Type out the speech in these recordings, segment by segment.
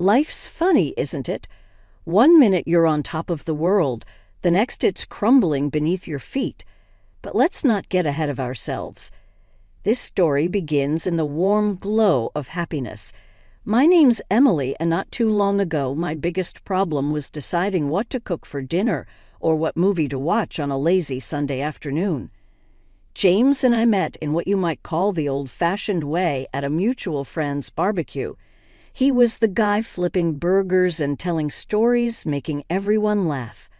Life's funny, isn't it? One minute you're on top of the world, the next it's crumbling beneath your feet. But let's not get ahead of ourselves. This story begins in the warm glow of happiness. My name's Emily, and not too long ago my biggest problem was deciding what to cook for dinner or what movie to watch on a lazy Sunday afternoon. James and I met in what you might call the old-fashioned way at a mutual friend's barbecue. He was the guy flipping burgers and telling stories, making everyone laugh.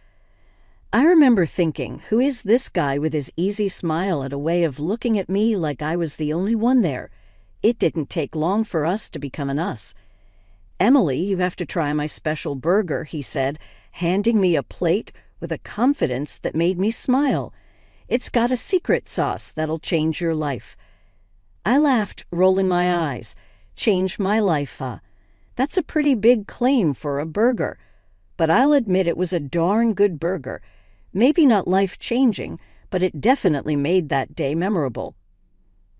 I remember thinking, who is this guy with his easy smile and a way of looking at me like I was the only one there? It didn't take long for us to become an us. "Emily, you have to try my special burger," he said, handing me a plate with a confidence that made me smile. "It's got a secret sauce that'll change your life." I laughed, rolling my eyes. "Change my life, huh? That's a pretty big claim for a burger. But I'll admit it was a darn good burger. Maybe not life-changing, but it definitely made that day memorable."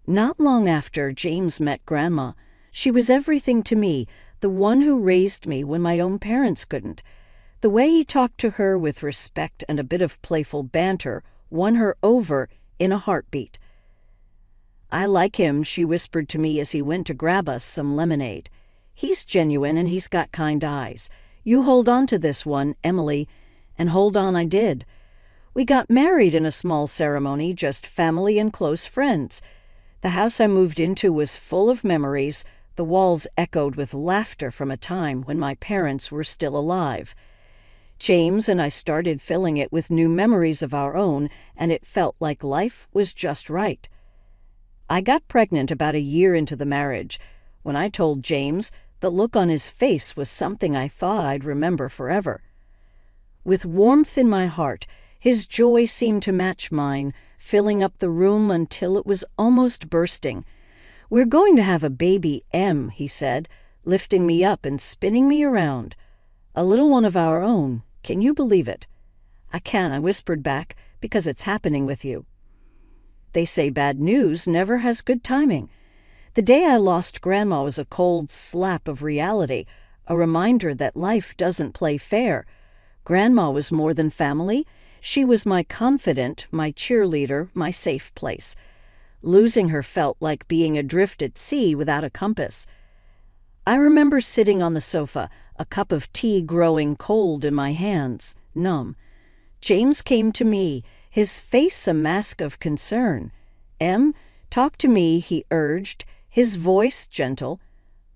Not long after, James met Grandma. She was everything to me, the one who raised me when my own parents couldn't. The way he talked to her with respect and a bit of playful banter won her over in a heartbeat. "I like him," she whispered to me as he went to grab us some lemonade. "He's genuine and he's got kind eyes. You hold on to this one, Emily." And hold on I did. We got married in a small ceremony, just family and close friends. The house I moved into was full of memories. The walls echoed with laughter from a time when my parents were still alive. James and I started filling it with new memories of our own, and it felt like life was just right. I got pregnant about a year into the marriage. When I told James, the look on his face was something I thought I'd remember forever. With warmth in my heart, his joy seemed to match mine, filling up the room until it was almost bursting. "We're going to have a baby, Em," he said, lifting me up and spinning me around. "A little one of our own. Can you believe it?" "I can," I whispered back, "because it's happening with you." They say bad news never has good timing. The day I lost Grandma was a cold slap of reality, a reminder that life doesn't play fair. Grandma was more than family. She was my confidant, my cheerleader, my safe place. Losing her felt like being adrift at sea without a compass. I remember sitting on the sofa, a cup of tea growing cold in my hands, numb. James came to me, his face a mask of concern. "Em, talk to me," he urged, his voice gentle.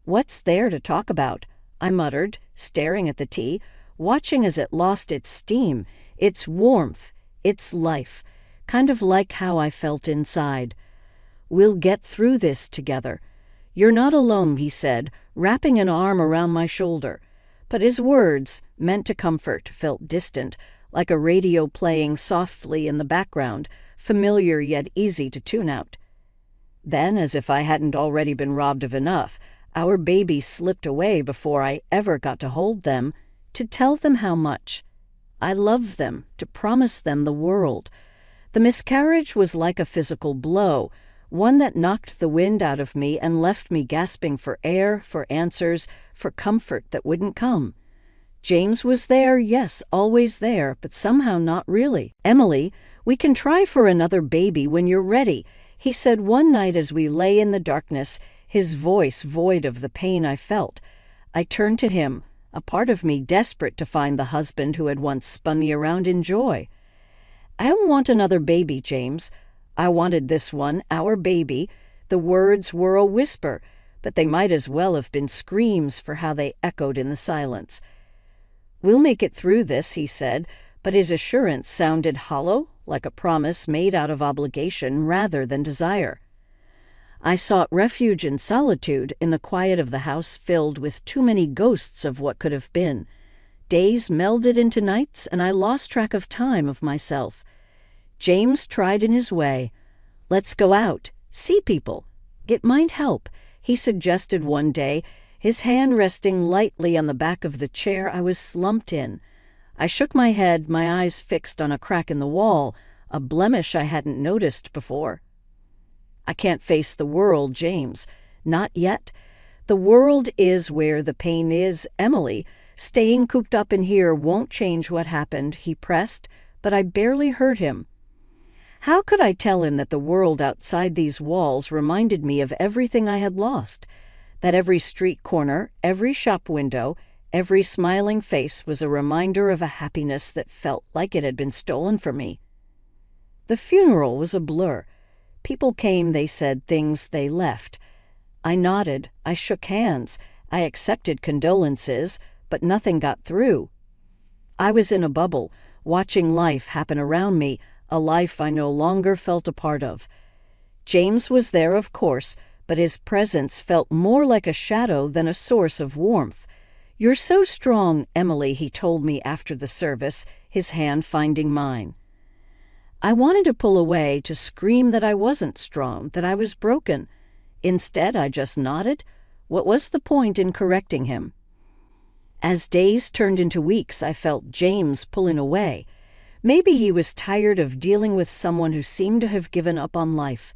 "What's there to talk about?" I muttered, staring at the tea, watching as it lost its steam, its warmth, its life, kind of like how I felt inside. "We'll get through this together. You're not alone," he said, wrapping an arm around my shoulder. But his words, meant to comfort, felt distant, like a radio playing softly in the background, familiar yet easy to tune out. Then, as if I hadn't already been robbed of enough, our baby slipped away before I ever got to hold them, to tell them how much I loved them, to promise them the world. The miscarriage was like a physical blow, one that knocked the wind out of me and left me gasping for air, for answers, for comfort that wouldn't come. James was there, yes, always there, but somehow not really. "Emily, we can try for another baby when you're ready," he said one night as we lay in the darkness, his voice void of the pain I felt. I turned to him, a part of me desperate to find the husband who had once spun me around in joy. "I don't want another baby, James. I wanted this one, our baby." The words were a whisper, but they might as well have been screams for how they echoed in the silence. "We'll make it through this," he said, but his assurance sounded hollow, like a promise made out of obligation rather than desire. I sought refuge in solitude, in the quiet of the house filled with too many ghosts of what could have been. Days melded into nights, and I lost track of time, of myself. James tried in his way. "Let's go out, see people. It might help," he suggested one day, his hand resting lightly on the back of the chair I was slumped in. I shook my head, my eyes fixed on a crack in the wall, a blemish I hadn't noticed before. "I can't face the world, James. Not yet. The world is where the pain is, Emily. Staying cooped up in here won't change what happened, he pressed, but I barely heard him. How could I tell him that the world outside these walls reminded me of everything I had lost? That every street corner, every shop window, every smiling face was a reminder of a happiness that felt like it had been stolen from me. The funeral was a blur. People came, they said things, they left. I nodded, I shook hands, I accepted condolences, but nothing got through. I was in a bubble, watching life happen around me, a life I no longer felt a part of. James was there, of course, but his presence felt more like a shadow than a source of warmth. "You're so strong, Emily," he told me after the service, his hand finding mine. I wanted to pull away, to scream that I wasn't strong, that I was broken. Instead, I just nodded. What was the point in correcting him? As days turned into weeks, I felt James pulling away. Maybe he was tired of dealing with someone who seemed to have given up on life.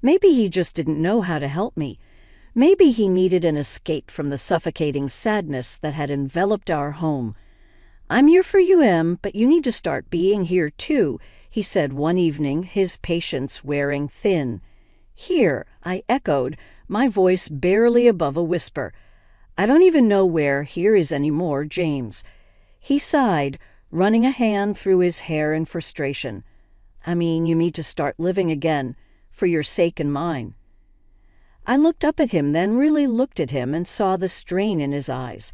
Maybe he just didn't know how to help me. Maybe he needed an escape from the suffocating sadness that had enveloped our home. "I'm here for you, Em, but you need to start being here too," he said one evening, his patience wearing thin. "Here," I echoed, my voice barely above a whisper. "I don't even know where here is anymore, James." He sighed, running a hand through his hair in frustration. "I mean, you need to start living again, for your sake and mine." I looked up at him, then really looked at him and saw the strain in his eyes.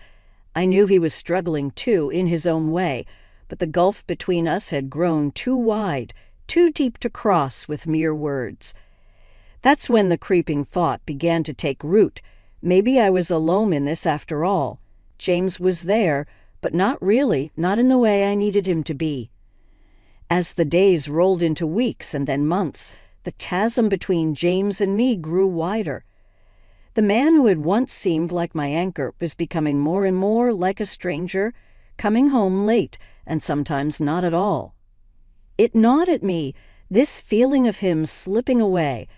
I knew he was struggling too, in his own way, but the gulf between us had grown too wide, too deep to cross with mere words. That's when the creeping thought began to take root. Maybe I was alone in this after all. James was there, but not really, not in the way I needed him to be. As the days rolled into weeks and then months, the chasm between James and me grew wider. The man who had once seemed like my anchor was becoming more and more like a stranger, coming home late and sometimes not at all. It gnawed at me, this feeling of him slipping away.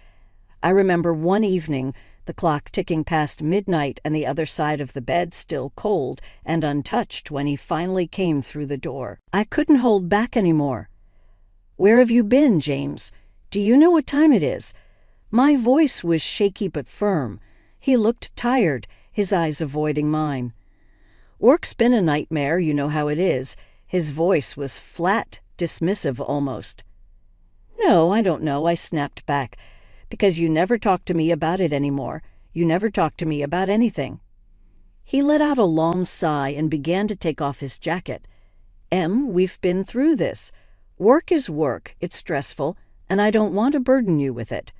I remember one evening, the clock ticking past midnight and the other side of the bed still cold and untouched when he finally came through the door. I couldn't hold back anymore. "Where have you been, James? Do you know what time it is?" My voice was shaky but firm. He looked tired, his eyes avoiding mine. "Work's been a nightmare, you know how it is." His voice was flat, dismissive almost. "No, I don't know," I snapped back. "Because you never talk to me about it anymore. You never talk to me about anything." He let out a long sigh and began to take off his jacket. "Em, we've been through this. Work is work, it's stressful, and I don't want to burden you with it."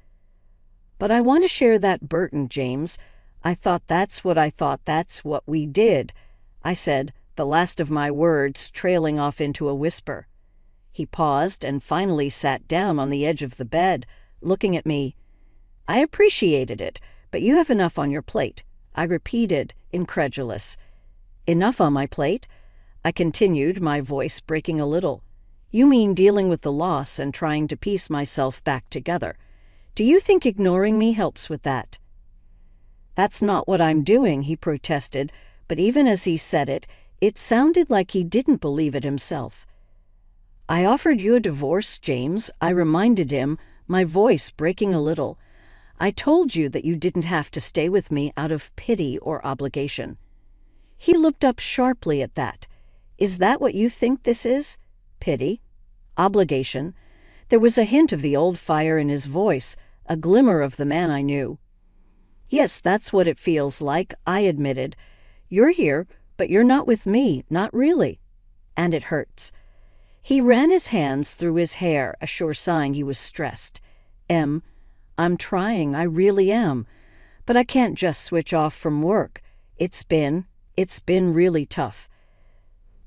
"But I want to share that burden, James. I thought that's what we did," I said, the last of my words trailing off into a whisper. He paused and finally sat down on the edge of the bed, looking at me. "I appreciated it, but you have enough on your plate," I repeated, incredulous. "Enough on my plate?" I continued, my voice breaking a little. "You mean dealing with the loss and trying to piece myself back together. Do you think ignoring me helps with that?" "That's not what I'm doing," he protested, but even as he said it, it sounded like he didn't believe it himself. "I offered you a divorce, James," I reminded him, my voice breaking a little. "I told you that you didn't have to stay with me out of pity or obligation." He looked up sharply at that. "Is that what you think this is? Pity? Obligation?" There was a hint of the old fire in his voice, a glimmer of the man I knew. "Yes, that's what it feels like," I admitted. "You're here, but you're not with me, not really. And it hurts." He ran his hands through his hair, a sure sign he was stressed. "Em, I'm trying, I really am. But I can't just switch off from work. It's been really tough."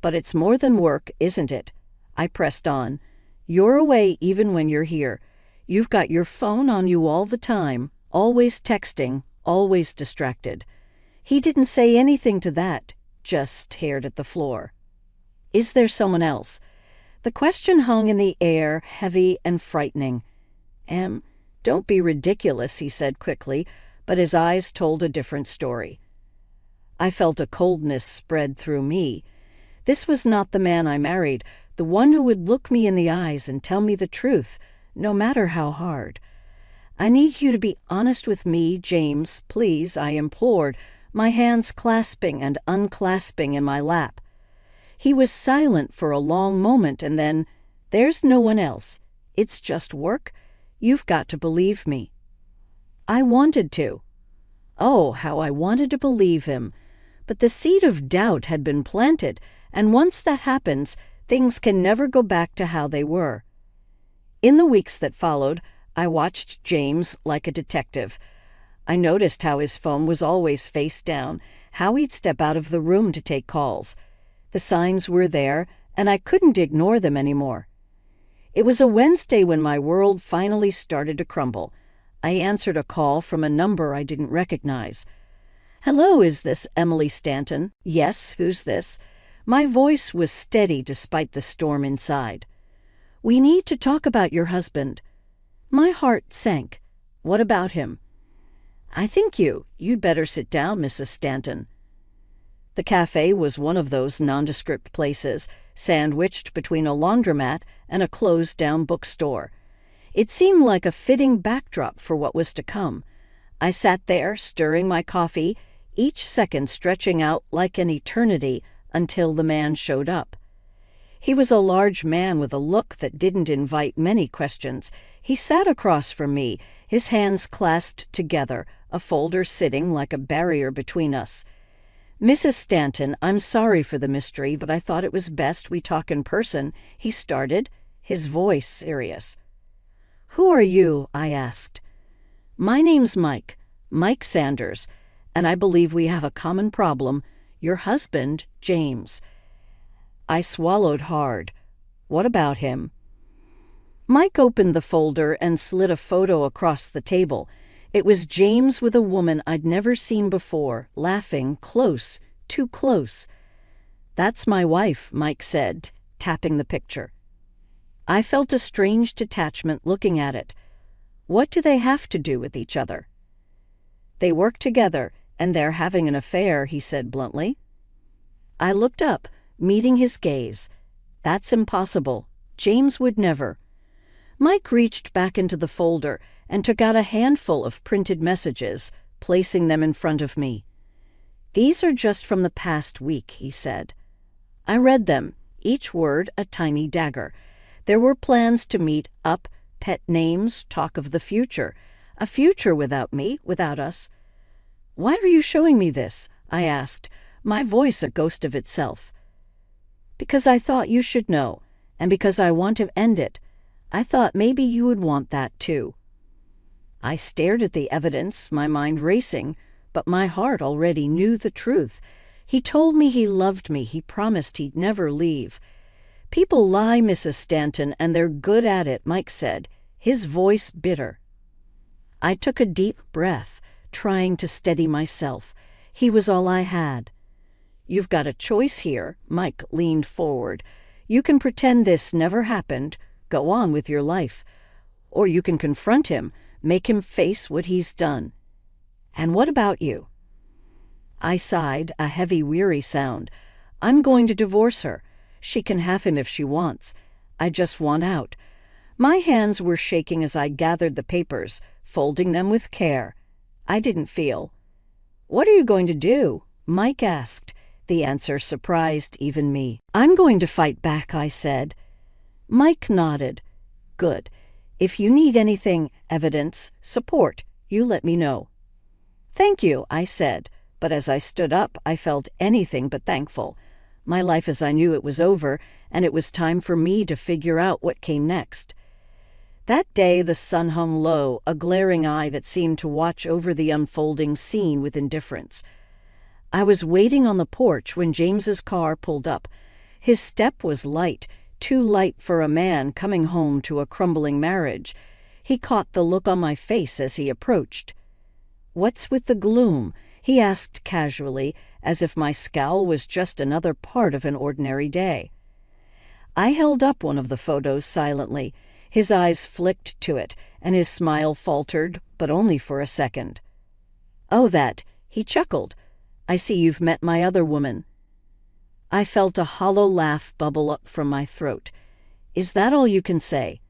"But it's more than work, isn't it?" I pressed on. "You're away even when you're here. You've got your phone on you all the time, always texting, always distracted." He didn't say anything to that, just stared at the floor. "Is there someone else?" The question hung in the air, heavy and frightening. "Em, don't be ridiculous," he said quickly. but his eyes told a different story. I felt a coldness spread through me. This was not the man I married, the one who would look me in the eyes and tell me the truth, no matter how hard. "I need you to be honest with me, James, please," I implored, my hands clasping and unclasping in my lap. He was silent for a long moment, and then, "There's no one else. It's just work. You've got to believe me." I wanted to. Oh, how I wanted to believe him. But the seed of doubt had been planted, and once that happens, things can never go back to how they were. In the weeks that followed, I watched James like a detective. I noticed how his phone was always face down, how he'd step out of the room to take calls. The signs were there, and I couldn't ignore them anymore. It was a Wednesday when my world finally started to crumble. I answered a call from a number I didn't recognize. "Hello, is this Emily Stanton?" "Yes, who's this?" My voice was steady despite the storm inside. "We need to talk about your husband." My heart sank. "What about him?" "I think you'd better sit down, Mrs. Stanton." The cafe was one of those nondescript places, sandwiched between a laundromat and a closed-down bookstore. It seemed like a fitting backdrop for what was to come. I sat there, stirring my coffee, each second stretching out like an eternity until the man showed up. He was a large man with a look that didn't invite many questions. He sat across from me, his hands clasped together, a folder sitting like a barrier between us. "Mrs. Stanton, I'm sorry for the mystery, but I thought it was best we talk in person," he started, his voice serious. "Who are you?" I asked. "My name's Mike Sanders, and I believe we have a common problem, your husband, James." I swallowed hard. "What about him?" Mike opened the folder and slid a photo across the table. It was James with a woman I'd never seen before, laughing, close, too close. "That's my wife," Mike said, tapping the picture. I felt a strange detachment looking at it. What do they have to do with each other? "They work together, and they're having an affair," he said bluntly. I looked up, meeting his gaze. "That's impossible. James would never." Mike reached back into the folder and took out a handful of printed messages, placing them in front of me. "These are just from the past week," he said. I read them, each word a tiny dagger. There were plans to meet up, pet names, talk of the future. A future without me, without us. "Why are you showing me this?" I asked, my voice a ghost of itself. "Because I thought you should know, and because I want to end it. I thought maybe you would want that too." I stared at the evidence, my mind racing, but my heart already knew the truth. He told me he loved me. He promised he'd never leave. "People lie, Mrs. Stanton, and they're good at it," Mike said, his voice bitter. I took a deep breath, trying to steady myself. He was all I had. "You've got a choice here," Mike leaned forward. "You can pretend this never happened, go on with your life. Or you can confront him, make him face what he's done. And what about you?" I sighed, a heavy, weary sound. "I'm going to divorce her. She can have him if she wants. I just want out." My hands were shaking as I gathered the papers, folding them with care. I didn't feel. "What are you going to do?" Mike asked. The answer surprised even me. "I'm going to fight back," I said. Mike nodded. "Good. If you need anything, evidence, support, you let me know." "Thank you," I said, but as I stood up, I felt anything but thankful. My life as I knew it was over, and it was time for me to figure out what came next. That day the sun hung low, a glaring eye that seemed to watch over the unfolding scene with indifference. I was waiting on the porch when James's car pulled up. His step was light, too light for a man coming home to a crumbling marriage. He caught the look on my face as he approached. "What's with the gloom?" he asked casually, as if my scowl was just another part of an ordinary day. I held up one of the photos silently. His eyes flicked to it, and his smile faltered, but only for a second. "Oh, that," he chuckled. "I see you've met my other woman." I felt a hollow laugh bubble up from my throat. "Is that all you can say?"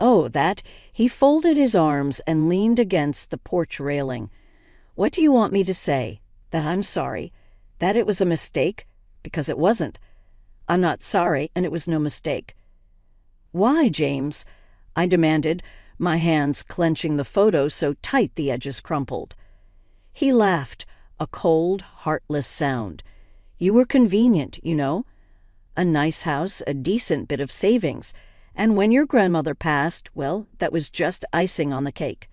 "Oh, that." He folded his arms and leaned against the porch railing. "What do you want me to say? That I'm sorry? That it was a mistake? Because it wasn't. I'm not sorry, and it was no mistake." "Why, James?" I demanded, my hands clenching the photo so tight the edges crumpled. He laughed, a cold, heartless sound. "You were convenient, you know. A nice house, a decent bit of savings, and when your grandmother passed, well, that was just icing on the cake."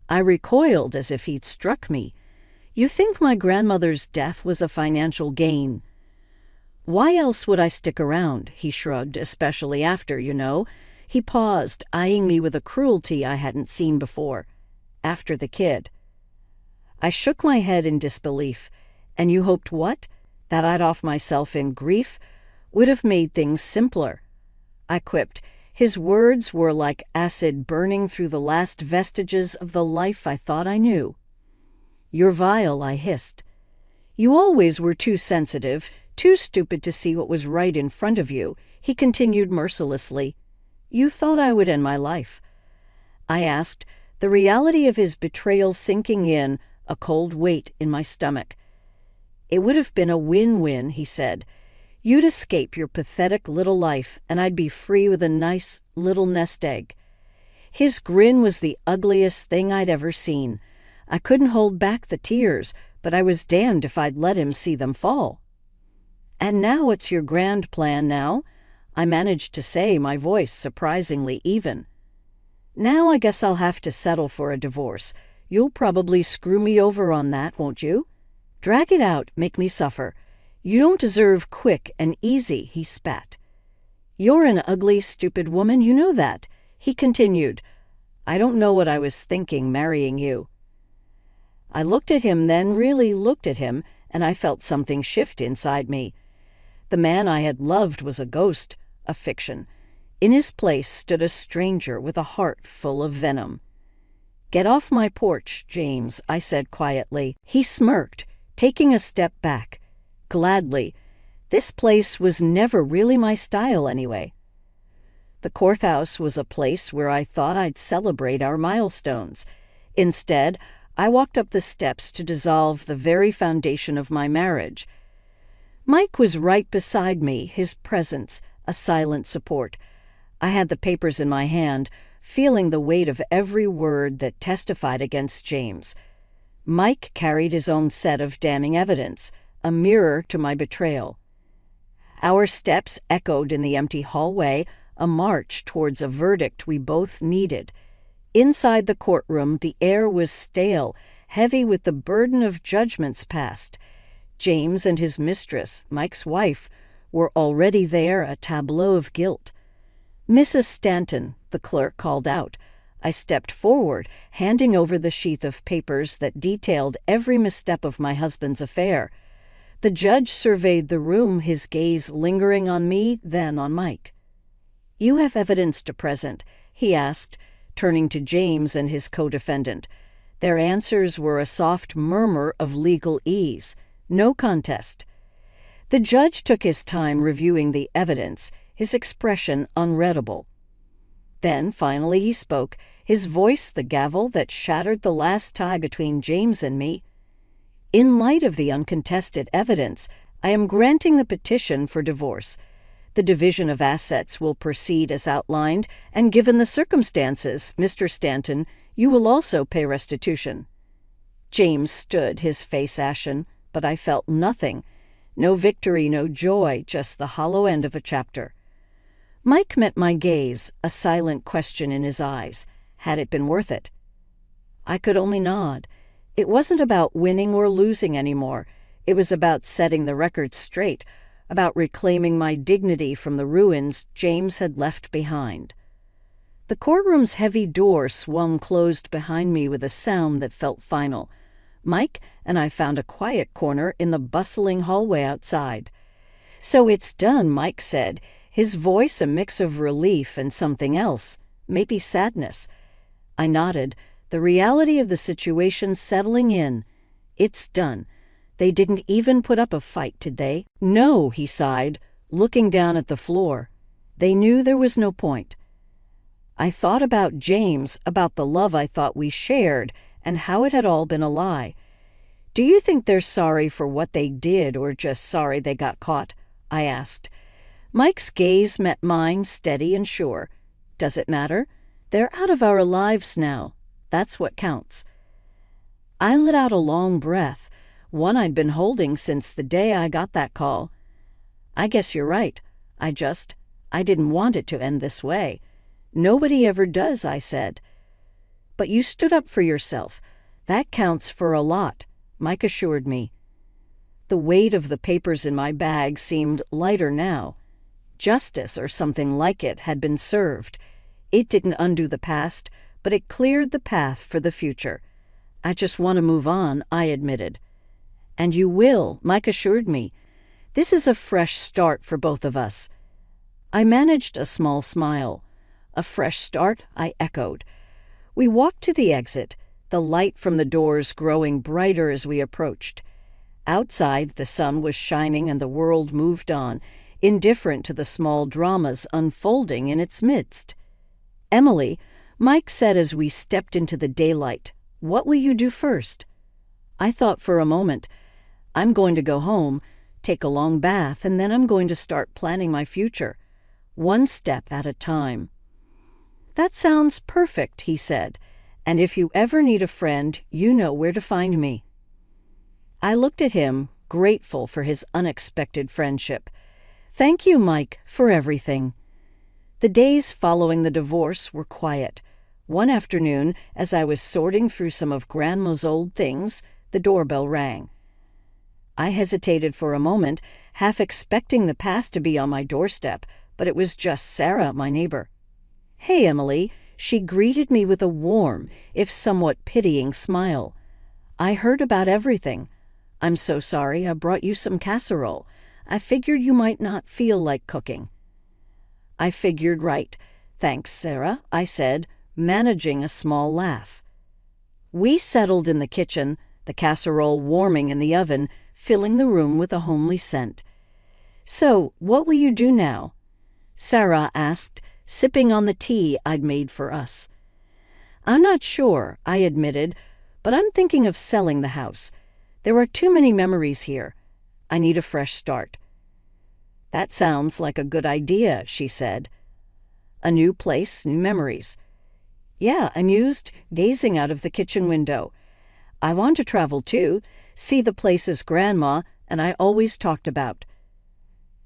I recoiled as if he'd struck me. "You think my grandmother's death was a financial gain?" "Why else would I stick around?" he shrugged, "especially after, you know." He paused, eyeing me with a cruelty I hadn't seen before. "After the kid." I shook my head in disbelief. "And you hoped what? That I'd off myself in grief? Would have made things simpler." I quipped. His words were like acid burning through the last vestiges of the life I thought I knew. "You're vile," I hissed. "You always were too sensitive, too stupid to see what was right in front of you," he continued mercilessly. "You thought I would end my life." I asked, the reality of his betrayal sinking in, a cold weight in my stomach. "It would have been a win-win," he said. "You'd escape your pathetic little life, and I'd be free with a nice little nest egg." His grin was the ugliest thing I'd ever seen. I couldn't hold back the tears, but I was damned if I'd let him see them fall. "And now what's your grand plan now?" I managed to say, my voice surprisingly even. "Now I guess I'll have to settle for a divorce. You'll probably screw me over on that, won't you? Drag it out, make me suffer. You don't deserve quick and easy," he spat. "You're an ugly, stupid woman, you know that," he continued. "I don't know what I was thinking marrying you." I looked at him, then really looked at him, and I felt something shift inside me. The man I had loved was a ghost, a fiction. In his place stood a stranger with a heart full of venom. "Get off my porch, James," I said quietly. He smirked, taking a step back. "Gladly. This place was never really my style anyway." The courthouse was a place where I thought I'd celebrate our milestones. Instead, I walked up the steps to dissolve the very foundation of my marriage. Mike was right beside me, his presence a silent support. I had the papers in my hand, feeling the weight of every word that testified against James. Mike carried his own set of damning evidence, a mirror to my betrayal. Our steps echoed in the empty hallway, a march towards a verdict we both needed. Inside the courtroom, the air was stale, heavy with the burden of judgments passed. James and his mistress, Mike's wife, were already there, a tableau of guilt. "Mrs. Stanton," the clerk called out. I stepped forward, handing over the sheath of papers that detailed every misstep of my husband's affair. The judge surveyed the room, his gaze lingering on me, then on Mike. "You have evidence to present?" he asked, turning to James and his co-defendant. Their answers were a soft murmur of legal ease. No contest. The judge took his time reviewing the evidence, his expression unreadable. Then, finally, he spoke, his voice the gavel that shattered the last tie between James and me. "In light of the uncontested evidence, I am granting the petition for divorce. The division of assets will proceed as outlined, and given the circumstances, Mr. Stanton, you will also pay restitution." James stood, his face ashen, but I felt nothing. No victory, no joy, just the hollow end of a chapter. Mike met my gaze, a silent question in his eyes. Had it been worth it? I could only nod. It wasn't about winning or losing anymore. It was about setting the record straight, about reclaiming my dignity from the ruins James had left behind. The courtroom's heavy door swung closed behind me with a sound that felt final. Mike and I found a quiet corner in the bustling hallway outside. "So it's done," Mike said, his voice a mix of relief and something else, maybe sadness. I nodded, The reality of the situation settling in. It's done. They didn't even put up a fight, did they? No, he sighed, looking down at the floor. They knew there was no point. I thought about James, about the love I thought we shared, and how it had all been a lie. Do you think they're sorry for what they did or just sorry they got caught? I asked. Mike's gaze met mine, steady and sure. Does it matter? They're out of our lives now. That's what counts. I let out a long breath, one I'd been holding since the day I got that call. I guess you're right. I didn't want it to end this way. Nobody ever does, I said. But you stood up for yourself. That counts for a lot, Mike assured me. The weight of the papers in my bag seemed lighter now. Justice, or something like it, had been served. It didn't undo the past, but it cleared the path for the future. I just want to move on, I admitted. And you will, Mike assured me. This is a fresh start for both of us. I managed a small smile. A fresh start, I echoed. We walked to the exit, the light from the doors growing brighter as we approached. Outside, the sun was shining and the world moved on, indifferent to the small dramas unfolding in its midst. Emily, Mike said as we stepped into the daylight, what will you do first? I thought for a moment. I'm going to go home, take a long bath, and then I'm going to start planning my future, one step at a time. That sounds perfect, he said, and if you ever need a friend, you know where to find me. I looked at him, grateful for his unexpected friendship. Thank you, Mike, for everything. The days following the divorce were quiet. One afternoon, as I was sorting through some of Grandma's old things, the doorbell rang. I hesitated for a moment, half expecting the past to be on my doorstep, but it was just Sarah, my neighbor. Hey, Emily, she greeted me with a warm, if somewhat pitying smile. I heard about everything. I'm so sorry I brought you some casserole. I figured you might not feel like cooking. I figured right. Thanks, Sarah, I said, managing a small laugh. We settled in the kitchen, the casserole warming in the oven, filling the room with a homely scent. So, what will you do now? Sarah asked, sipping on the tea I'd made for us. I'm not sure, I admitted, but I'm thinking of selling the house. There are too many memories here. I need a fresh start. That sounds like a good idea, she said. A new place, new memories. Yeah, I mused, gazing out of the kitchen window. I want to travel too, see the places Grandma and I always talked about.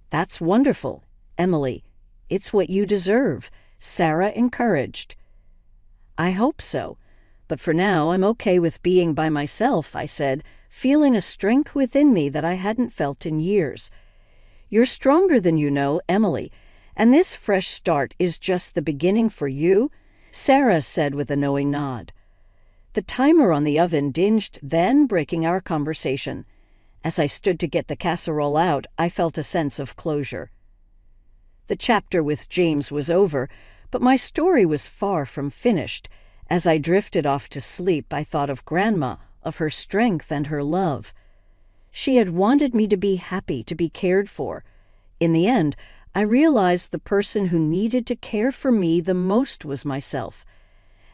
That's wonderful, Emily. It's what you deserve, Sarah encouraged. I hope so, but for now I'm okay with being by myself, I said, feeling a strength within me that I hadn't felt in years. You're stronger than you know, Emily, and this fresh start is just the beginning for you, Sarah said with a knowing nod. The timer on the oven dinged, then breaking our conversation. As I stood to get the casserole out, I felt a sense of closure. The chapter with James was over, but my story was far from finished. As I drifted off to sleep, I thought of Grandma, of her strength and her love. She had wanted me to be happy, to be cared for. In the end, I realized the person who needed to care for me the most was myself.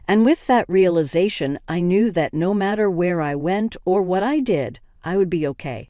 And with that realization, I knew that no matter where I went or what I did, I would be okay.